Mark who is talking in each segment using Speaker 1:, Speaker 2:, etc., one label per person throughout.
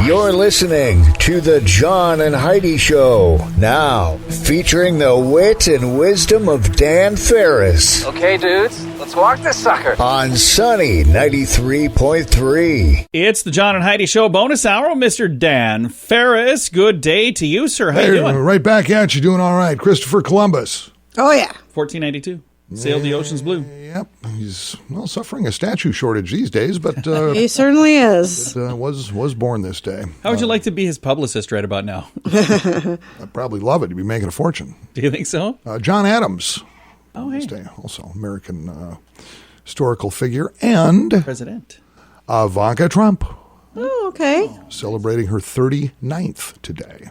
Speaker 1: You're listening to the John and Heidi Show. Now, featuring the wit and wisdom of Dan Farris.
Speaker 2: Okay, dudes, let's walk this sucker.
Speaker 1: On Sunny 93.3.
Speaker 3: It's the John and Heidi Show bonus hour with Mr. Dan Farris. Good day to you, sir. How you doing?
Speaker 4: Right back at you. Doing all right. Christopher Columbus.
Speaker 5: Oh, yeah.
Speaker 3: 1492. Sailed the oceans blue.
Speaker 4: Yep. He's, suffering a statue shortage these days, but...
Speaker 5: he certainly is.
Speaker 4: Was born this day.
Speaker 3: How would you like to be his publicist right about now?
Speaker 4: I'd probably love it. He'd be making a fortune.
Speaker 3: Do you think so?
Speaker 4: John Adams.
Speaker 3: Oh, hey.
Speaker 4: This day, also American historical figure. And...
Speaker 3: President.
Speaker 4: Ivanka Trump.
Speaker 5: Oh, okay.
Speaker 4: Celebrating her 39th today.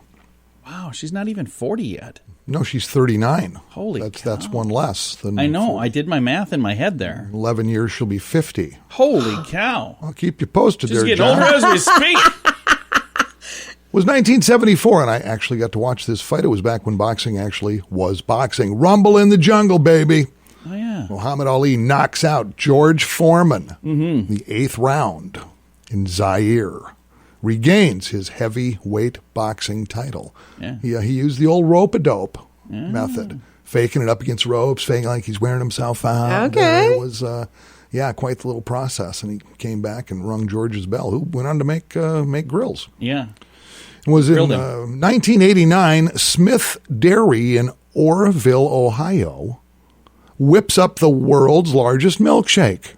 Speaker 3: Wow, she's not even 40 yet.
Speaker 4: No, she's 39.
Speaker 3: Holy cow.
Speaker 4: That's one less than...
Speaker 3: I know.
Speaker 4: 40.
Speaker 3: I did my math in my head there.
Speaker 4: 11 years, she'll be 50.
Speaker 3: Holy cow.
Speaker 4: I'll keep you posted.
Speaker 3: She's
Speaker 4: there,
Speaker 3: getting
Speaker 4: John.
Speaker 3: older as we speak.
Speaker 4: It was 1974, and I actually got to watch this fight. It was back when boxing actually was boxing. Rumble in the Jungle, baby.
Speaker 3: Oh, yeah.
Speaker 4: Muhammad Ali knocks out George Foreman, the 8th round in Zaire. Regains his heavyweight boxing title.
Speaker 3: Yeah.
Speaker 4: He used the old rope-a-dope method, faking it up against ropes, faking like he's wearing himself out.
Speaker 5: Okay.
Speaker 4: It was, quite the little process, and he came back and rung George's bell, who went on to make grills.
Speaker 3: Yeah.
Speaker 4: It was in 1989, Smith Dairy in Orrville, Ohio, whips up the world's largest milkshake.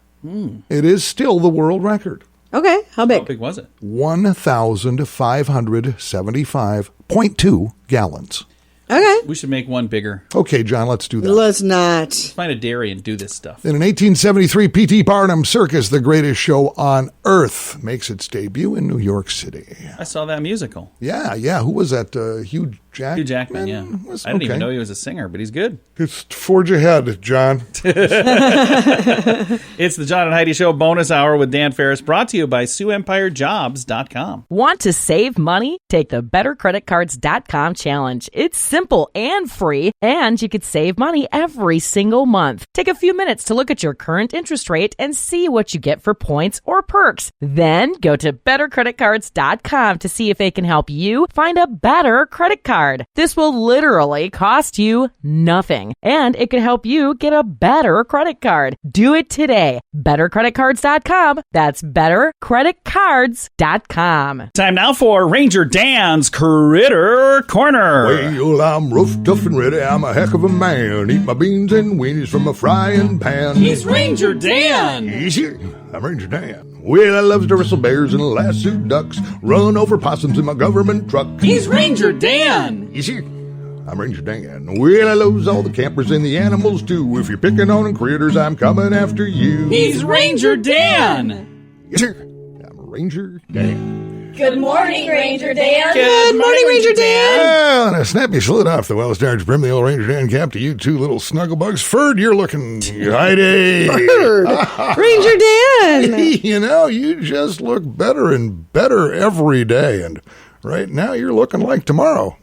Speaker 4: It is still the world record.
Speaker 5: Okay, how big?
Speaker 3: How big was it?
Speaker 4: 1,575.2 gallons.
Speaker 5: Okay.
Speaker 3: We should make one bigger.
Speaker 4: Okay, John, let's do that.
Speaker 5: Let's not.
Speaker 3: Find a dairy and do this stuff.
Speaker 4: In an 1873, P.T. Barnum Circus, the greatest show on earth, makes its debut in New York City.
Speaker 3: I saw that musical.
Speaker 4: Yeah. Who was that? Hugh Jackman?
Speaker 3: Hugh Jackman, yeah. I didn't even know he was a singer, but he's good.
Speaker 4: Just forge ahead, John.
Speaker 3: It's the John and Heidi Show bonus hour with Dan Farris, brought to you by SiouxEmpireJobs.com.
Speaker 6: Want to save money? Take the BetterCreditCards.com challenge. It's simple and free, and you could save money every single month. Take a few minutes to look at your current interest rate and see what you get for points or perks. Then go to BetterCreditCards.com to see if they can help you find a better credit card. This will literally cost you nothing, and it can help you get a better credit card. Do it today. BetterCreditCards.com. That's BetterCreditCards.com.
Speaker 3: Time now for Ranger Dan's Critter Corner.
Speaker 4: Well, I'm rough, tough, and ready. I'm a heck of a man. Eat my beans and weenies from a frying pan.
Speaker 3: He's Ranger Dan.
Speaker 4: Easy. I'm Ranger Dan. Well, I loves to wrestle bears and lasso ducks, run over possums in my government truck.
Speaker 3: He's Ranger Dan.
Speaker 4: Easy. I'm Ranger Dan. Well, I loves all the campers and the animals too. If you're picking on critters, I'm coming after you.
Speaker 3: He's Ranger Dan.
Speaker 4: Yes, sir. I'm Ranger Dan.
Speaker 7: Good morning, Ranger Dan.
Speaker 5: Good morning, Ranger Dan.
Speaker 4: Well, and a snappy salute off the well-starched brim, the old Ranger Dan cap to you two little snugglebugs. Ferd, you're looking Heidi.
Speaker 5: Ranger Dan.
Speaker 4: You know, you just look better and better every day. And right now, you're looking like tomorrow.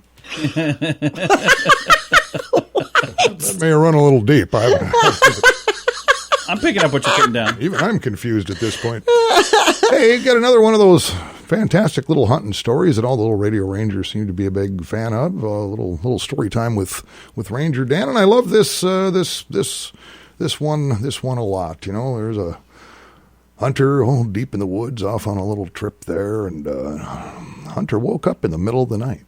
Speaker 4: That may run a little deep.
Speaker 3: I'm picking up what you're putting down.
Speaker 4: Even I'm confused at this point. Hey, you got another one of those fantastic little hunting stories that all the little radio rangers seem to be a big fan of. A little story time with Ranger Dan, and I love this one a lot. You know, there's a hunter deep in the woods off on a little trip there, and hunter woke up in the middle of the night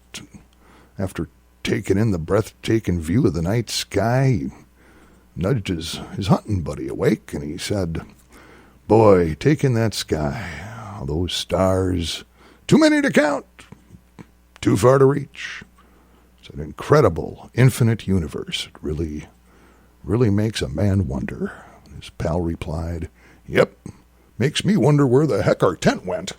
Speaker 4: after taking in the breathtaking view of the night sky. He nudged his hunting buddy awake, and he said, "Boy, take in that sky. Those stars, too many to count, too far to reach. It's an incredible, infinite universe. It really makes a man wonder." His pal replied, "Yep, makes me wonder where the heck our tent went."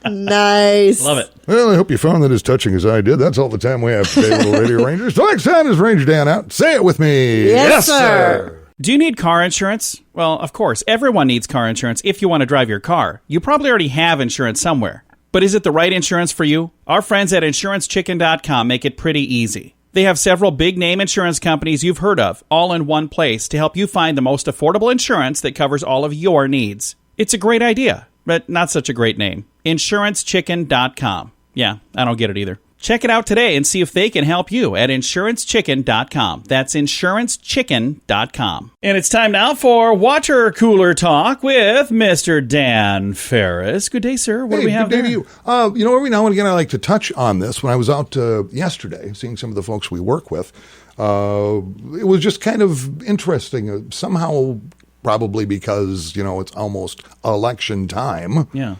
Speaker 5: Nice.
Speaker 3: Love it.
Speaker 4: Well, I hope you found that as touching as I did. That's all the time we have today, little radio rangers. Till next time, is Ranger Dan out. Say it with me.
Speaker 5: Yes, sir.
Speaker 3: Do you need car insurance? Well, of course, everyone needs car insurance if you want to drive your car. You probably already have insurance somewhere. But is it the right insurance for you? Our friends at InsuranceChicken.com make it pretty easy. They have several big-name insurance companies you've heard of, all in one place, to help you find the most affordable insurance that covers all of your needs. It's a great idea. but not such a great name. InsuranceChicken.com. Yeah, I don't get it either. Check it out today and see if they can help you at InsuranceChicken.com. That's InsuranceChicken.com. And it's time now for Water Cooler Talk with Mr. Dan Farris. Good day, sir. What do we have
Speaker 4: good day
Speaker 3: there?
Speaker 4: to you. Every now and again I like to touch on this. When I was out yesterday, seeing some of the folks we work with, it was just kind of interesting. Somehow, probably because, it's almost election time.
Speaker 3: Yeah.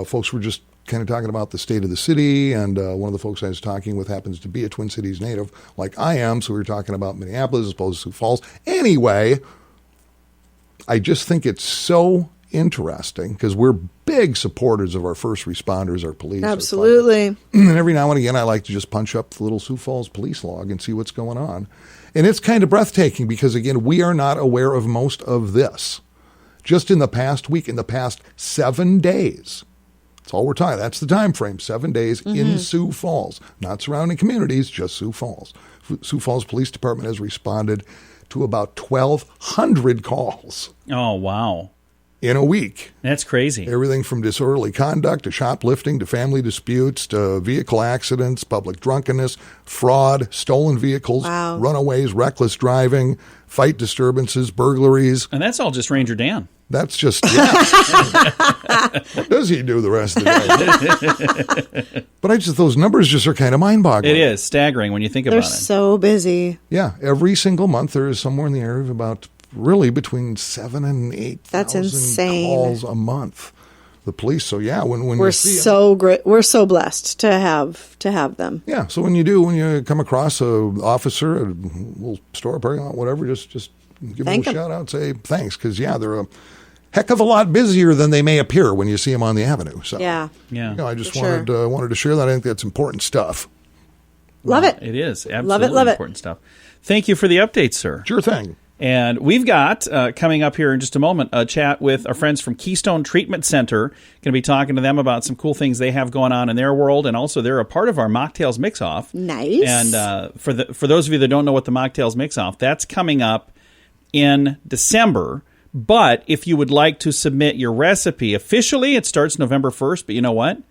Speaker 4: Folks were just kind of talking about the state of the city, and one of the folks I was talking with happens to be a Twin Cities native like I am, so we were talking about Minneapolis as opposed to Sioux Falls. Anyway, I just think it's so interesting because we're big supporters of our first responders, our police.
Speaker 5: Absolutely.
Speaker 4: Our fire. And every now and again I like to just punch up the little Sioux Falls police log and see what's going on. And it's kind of breathtaking because, again, we are not aware of most of this. Just in the past week, in the past 7 days, that's all we're talking. That's the time frame, 7 days in Sioux Falls. Not surrounding communities, just Sioux Falls. Sioux Falls Police Department has responded to about 1,200 calls.
Speaker 3: Oh, wow.
Speaker 4: In a week.
Speaker 3: That's crazy.
Speaker 4: Everything from disorderly conduct to shoplifting to family disputes to vehicle accidents, public drunkenness, fraud, stolen vehicles, runaways, reckless driving, fight disturbances, burglaries.
Speaker 3: And that's all just Ranger Dan.
Speaker 4: That's just, what does he do the rest of the day? But those numbers just are kind of mind-boggling.
Speaker 3: It is staggering when you think about it.
Speaker 5: They're so busy.
Speaker 4: Yeah, every single month there is somewhere in the area of about really between 7,000 and 8,000 calls a month. The police. So when
Speaker 5: we're
Speaker 4: you see
Speaker 5: so great, we're so blessed to have them.
Speaker 4: Yeah. So when you come across a officer at a little store, parking lot, whatever, just give them a shout out, say thanks, because they're a heck of a lot busier than they may appear when you see them on the avenue. So
Speaker 5: yeah.
Speaker 4: I just wanted to share that. I think that's important stuff.
Speaker 5: Love it.
Speaker 3: It is absolutely important stuff. Thank you for the update, sir.
Speaker 4: Sure thing.
Speaker 3: And we've got, coming up here in just a moment, a chat with our friends from Keystone Treatment Center. Going to be talking to them about some cool things they have going on in their world, and also they're a part of our Mocktails Mix-Off.
Speaker 5: Nice.
Speaker 3: And for those of you that don't know what the Mocktails Mix-Off, that's coming up in December. But if you would like to submit your recipe, officially it starts November 1st, but you know what?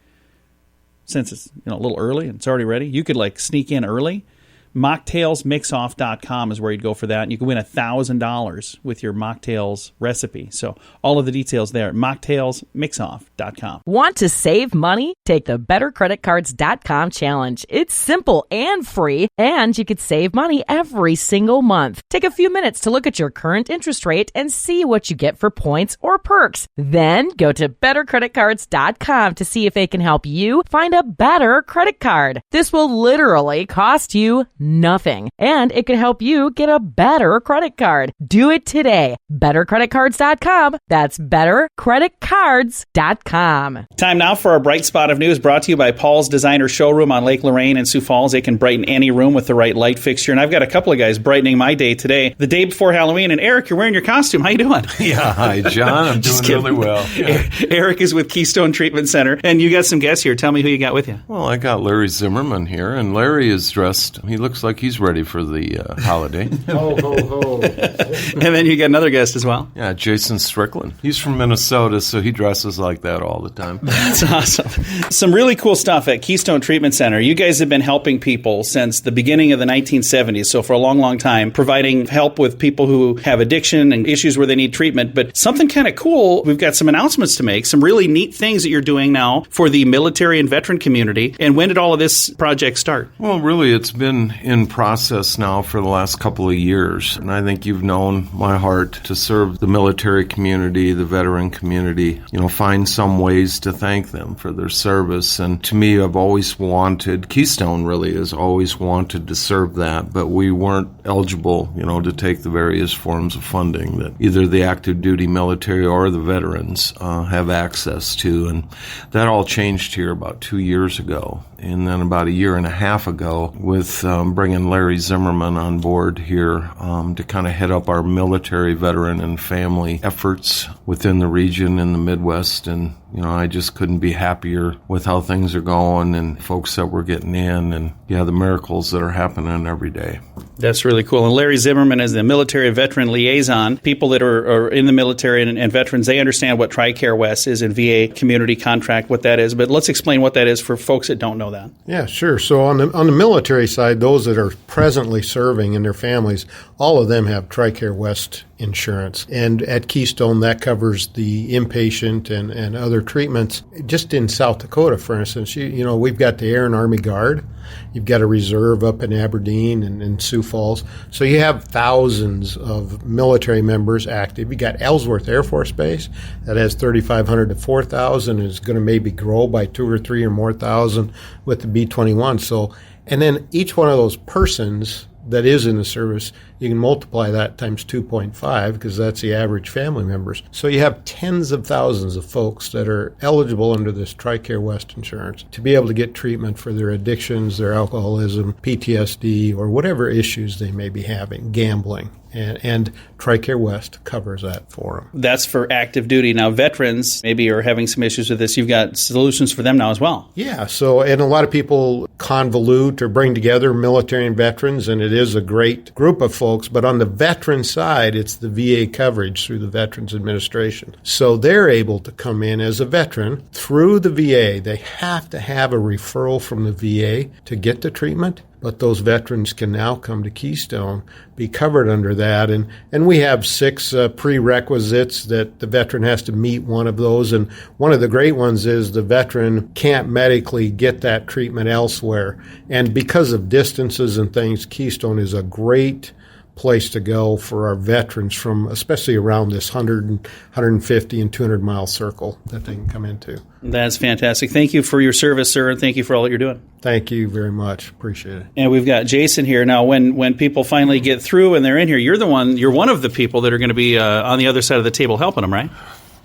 Speaker 3: Since it's a little early and it's already ready, you could sneak in early. Mocktailsmixoff.com is where you'd go for that, and you can win $1,000 with your mocktails recipe. So all of the details there at mocktailsmixoff.com.
Speaker 6: Want to save money? Take the bettercreditcards.com challenge. It's simple and free, and you could save money every single month. Take a few minutes to look at your current interest rate and see what you get for points or perks. Then go to bettercreditcards.com to see if they can help you find a better credit card. This will literally cost you nothing, and it could help you get a better credit card. Do it today. BetterCreditCards.com. That's BetterCreditCards.com.
Speaker 3: Time now for our Bright Spot of News, brought to you by Paul's Designer Showroom on Lake Lorraine in Sioux Falls. They can brighten any room with the right light fixture, and I've got a couple of guys brightening my day today, the day before Halloween. And Eric, you're wearing your costume. How you doing?
Speaker 8: Yeah, hi, John. I'm doing really well. Yeah.
Speaker 3: Eric is with Keystone Treatment Center, and you got some guests here. Tell me who you got with you.
Speaker 8: Well, I got Larry Zimmerman here, and Larry is dressed. He looks like he's ready for the holiday.
Speaker 4: Ho, ho, ho.
Speaker 3: And then you got another guest as well.
Speaker 8: Yeah, Jason Strickland. He's from Minnesota, so he dresses like that all the time.
Speaker 3: That's awesome. Some really cool stuff at Keystone Treatment Center. You guys have been helping people since the beginning of the 1970s, so for a long, long time, providing help with people who have addiction and issues where they need treatment. But something kind of cool, we've got some announcements to make, some really neat things that you're doing now for the military and veteran community. And when did all of this project start?
Speaker 8: Well, really, it's been in process now for the last couple of years. And I think you've known my heart to serve the military community, the veteran community, find some ways to thank them for their service. And to me, I've always wanted, Keystone really has always wanted to serve that, but we weren't eligible, to take the various forms of funding that either the active duty military or the veterans have access to. And that all changed here about 2 years ago. And then about a year and a half ago, with I'm bringing Larry Zimmerman on board here to kind of head up our military, veteran, and family efforts within the region in the Midwest. And, I just couldn't be happier with how things are going and folks that we're getting in and, the miracles that are happening every day.
Speaker 3: That's really cool. And Larry Zimmerman is the military veteran liaison. People that are in the military and veterans, they understand what TRICARE West is and VA community contract, what that is. But let's explain what that is for folks that don't know that.
Speaker 9: Yeah, sure. So on the military side, those that are presently serving and their families, all of them have TRICARE West insurance. And at Keystone, that covers the inpatient and other treatments. Just in South Dakota, for instance, we've got the Air and Army Guard. You've got a reserve up in Aberdeen and in Sioux Falls. So you have thousands of military members active. You got Ellsworth Air Force Base that has 3,500 to 4,000, is going to maybe grow by 2 or 3 or more thousand with the B-21. So, and then each one of those persons that is in the service, you can multiply that times 2.5 because that's the average family members. So you have tens of thousands of folks that are eligible under this TRICARE West insurance to be able to get treatment for their addictions, their alcoholism, PTSD, or whatever issues they may be having, gambling. And TRICARE West covers that for them.
Speaker 3: That's for active duty. Now, veterans maybe are having some issues with this. You've got solutions for them now as well.
Speaker 9: Yeah. So, and a lot of people convolute or bring together military and veterans, and it is a great group of folks. But on the veteran side, it's the VA coverage through the Veterans Administration. So they're able to come in as a veteran through the VA. They have to have a referral from the VA to get the treatment. But those veterans can now come to Keystone, be covered under that. And we have 6 prerequisites that the veteran has to meet one of those. And one of the great ones is the veteran can't medically get that treatment elsewhere. And because of distances and things, Keystone is a great place to go for our veterans from especially around this 100, 150, and 200-mile circle that they can come into.
Speaker 3: That's fantastic. Thank you for your service, sir, and thank you for all that you're doing.
Speaker 9: Thank you very much. Appreciate it.
Speaker 3: And we've got Jason here. Now, when people finally get through and they're in here, you're one of the people that are going to be on the other side of the table helping them, right?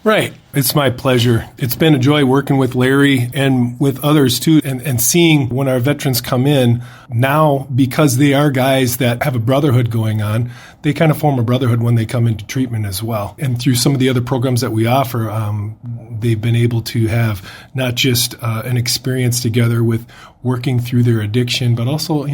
Speaker 10: Right. It's my pleasure. It's been a joy working with Larry and with others too, and seeing when our veterans come in now, because they are guys that have a brotherhood going on, they kind of form a brotherhood when they come into treatment as well. And through some of the other programs that we offer, they've been able to have not just an experience together with working through their addiction, but also,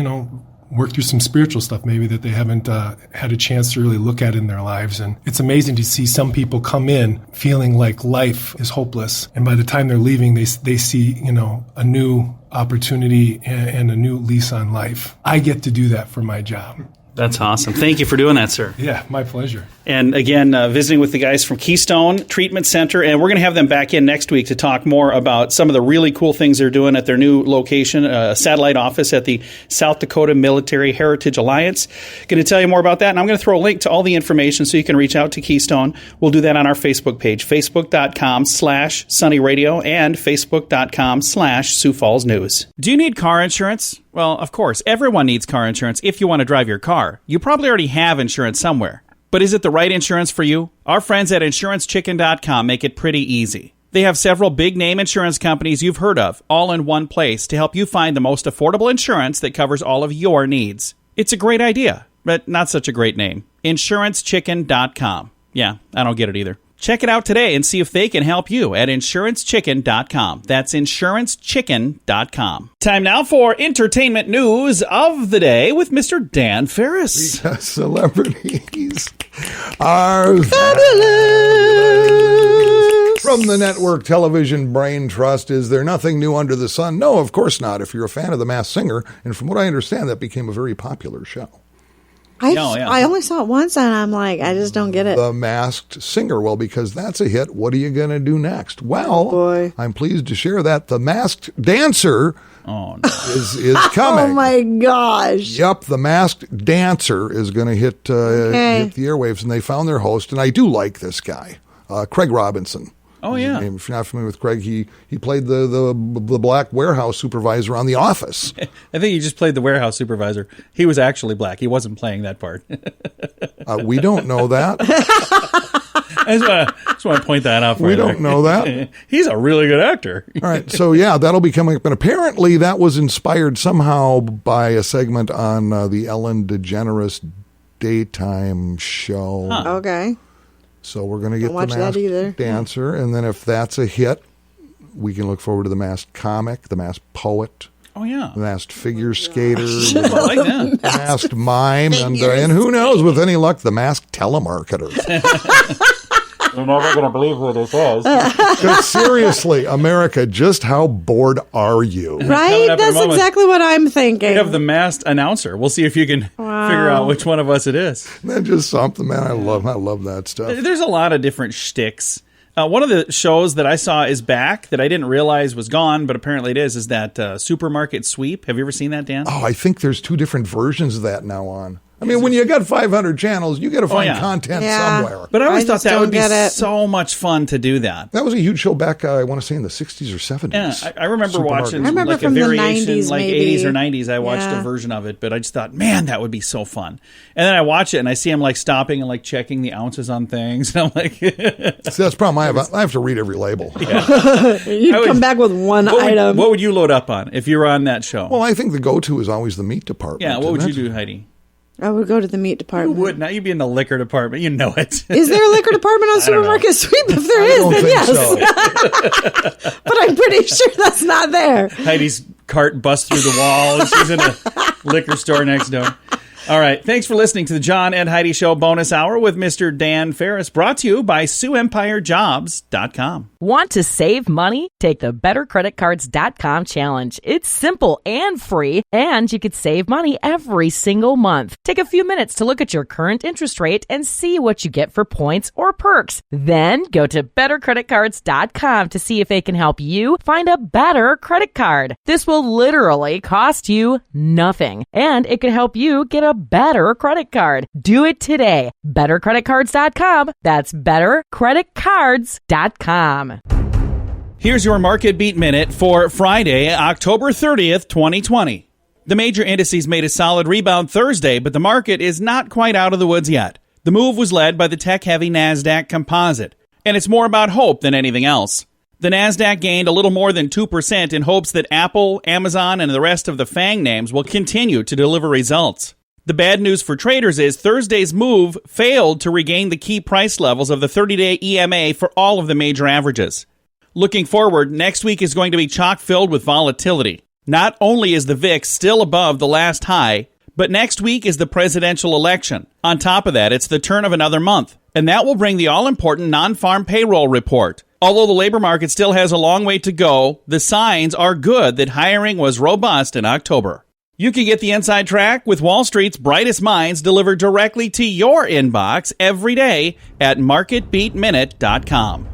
Speaker 10: work through some spiritual stuff maybe that they haven't had a chance to really look at in their lives. And it's amazing to see some people come in feeling like life is hopeless. And by the time they're leaving, they see, a new opportunity and a new lease on life. I get to do that for my job.
Speaker 3: That's awesome. Thank you for doing that, sir.
Speaker 10: Yeah, my pleasure.
Speaker 3: And again, visiting with the guys from Keystone Treatment Center, and we're going to have them back in next week to talk more about some of the really cool things they're doing at their new location, a satellite office at the South Dakota Military Heritage Alliance. Going to tell you more about that, and I'm going to throw a link to all the information so you can reach out to Keystone. We'll do that on our Facebook page, facebook.com/sunnyradio and facebook.com/Sioux Falls News. Do you need car insurance? Well, of course, everyone needs car insurance if you want to drive your car. You probably already have insurance somewhere. But is it the right insurance for you? Our friends at InsuranceChicken.com make it pretty easy. They have several big-name insurance companies you've heard of, all in one place to help you find the most affordable insurance that covers all of your needs. It's a great idea, but not such a great name. InsuranceChicken.com. Yeah, I don't get it either. Check it out today and see if they can help you at InsuranceChicken.com. That's InsuranceChicken.com. Time now for entertainment news of the day with Mr. Dan Farris.
Speaker 4: Because celebrities are fabulous. From the network television brain trust, is there nothing new under the sun? No, of course not. If you're a fan of The Masked Singer, and from what I understand, that became a very popular show.
Speaker 5: I only saw it once, and I'm like, I just don't get it.
Speaker 4: The Masked Singer. Well, because that's a hit, what are you going to do next? Well, I'm pleased to share that The Masked Dancer is coming.
Speaker 5: Oh, my gosh.
Speaker 4: Yep, The Masked Dancer is going to hit the airwaves, and they found their host, and I do like this guy, Craig Robinson.
Speaker 3: Oh, yeah.
Speaker 4: If you're not familiar with Craig, he played the black warehouse supervisor on The Office.
Speaker 3: I think he just played the warehouse supervisor. He was actually black. He wasn't playing that part.
Speaker 4: We don't know that.
Speaker 3: I just want to point that out for you.
Speaker 4: We don't know that.
Speaker 3: He's a really good actor.
Speaker 4: All right, so yeah, that'll be coming up. And apparently that was inspired somehow by a segment on the Ellen DeGeneres daytime show.
Speaker 3: Huh.
Speaker 5: Okay.
Speaker 4: So we're going to get
Speaker 5: Don't watch
Speaker 4: the
Speaker 5: that either.
Speaker 4: Masked Dancer, and then if that's a hit, we can look forward to the Masked Comic, the Masked Poet,
Speaker 3: Oh, yeah.
Speaker 4: the Masked Figure Skater,
Speaker 3: I like that.
Speaker 4: the Masked Mime, and who knows, with any luck, the Masked Telemarketer.
Speaker 2: You're never going to believe who this is.
Speaker 4: Because seriously, America, just how bored are you?
Speaker 3: Coming
Speaker 5: Right?
Speaker 3: up in a
Speaker 5: That's
Speaker 3: moment.
Speaker 5: exactly what I'm thinking.
Speaker 3: We have the masked announcer. We'll see if you can figure out which one of us it is.
Speaker 4: That's just something, man. I love that stuff.
Speaker 3: There's a lot of different shticks. One of the shows that I saw is back that I didn't realize was gone, but apparently it is that Supermarket Sweep. Have you ever seen that, Dan?
Speaker 4: Oh, I think there's 2 different versions of that now on. I mean, when you got 500 channels, you got to find content somewhere.
Speaker 3: But I always thought
Speaker 5: just
Speaker 3: that would be
Speaker 5: don't get it.
Speaker 3: so much fun to do that.
Speaker 4: That was a huge show back, I want to say, in the 60s or 70s.
Speaker 3: Yeah, I remember
Speaker 4: Supermarket.
Speaker 3: watching
Speaker 5: I remember
Speaker 3: like a
Speaker 5: from the
Speaker 3: variation,
Speaker 5: 90s
Speaker 3: like
Speaker 5: maybe.
Speaker 3: 80s or 90s. I watched a version of it, but I just thought, man, that would be so fun. And then I watch it and I see him like stopping and like checking the ounces on things. And I'm like,
Speaker 4: See, that's the problem. I have to read every label.
Speaker 5: You'd come back with one item.
Speaker 3: What would you load up on if you were on that show?
Speaker 4: Well, I think the go-to is always the meat department.
Speaker 3: Yeah, what would
Speaker 4: isn't
Speaker 3: you
Speaker 4: it?
Speaker 3: do, Heidi?
Speaker 5: I would go to the meat department.
Speaker 3: You would not. You'd be in the liquor department. You know it.
Speaker 5: Is there a liquor department on Supermarket Sweep? If there is,
Speaker 4: don't
Speaker 5: then
Speaker 4: think
Speaker 5: yes. But I'm pretty sure that's not there.
Speaker 3: Heidi's cart busts through the wall and she's in a liquor store next door. All right. Thanks for listening to the John and Heidi Show bonus hour with Mr. Dan Farris, brought to you by SiouxEmpireJobs.com.
Speaker 6: Want to save money? Take the BetterCreditCards.com challenge. It's simple and free, and you could save money every single month. Take a few minutes to look at your current interest rate and see what you get for points or perks. Then go to BetterCreditCards.com to see if they can help you find a better credit card. This will literally cost you nothing, and it can help you get a better credit card. Do it today. BetterCreditCards.com. That's BetterCreditCards.com.
Speaker 3: Here's your Market Beat Minute for Friday, October 30th, 2020. The major indices made a solid rebound Thursday, but the market is not quite out of the woods yet. The move was led by the tech-heavy NASDAQ Composite, and it's more about hope than anything else. The NASDAQ gained a little more than 2% in hopes that Apple, Amazon, and the rest of the FANG names will continue to deliver results. The bad news for traders is Thursday's move failed to regain the key price levels of the 30-day EMA for all of the major averages. Looking forward, next week is going to be chock-filled with volatility. Not only is the VIX still above the last high, but next week is the presidential election. On top of that, it's the turn of another month, and that will bring the all-important non-farm payroll report. Although the labor market still has a long way to go, the signs are good that hiring was robust in October. You can get the inside track with Wall Street's brightest minds delivered directly to your inbox every day at marketbeatminute.com.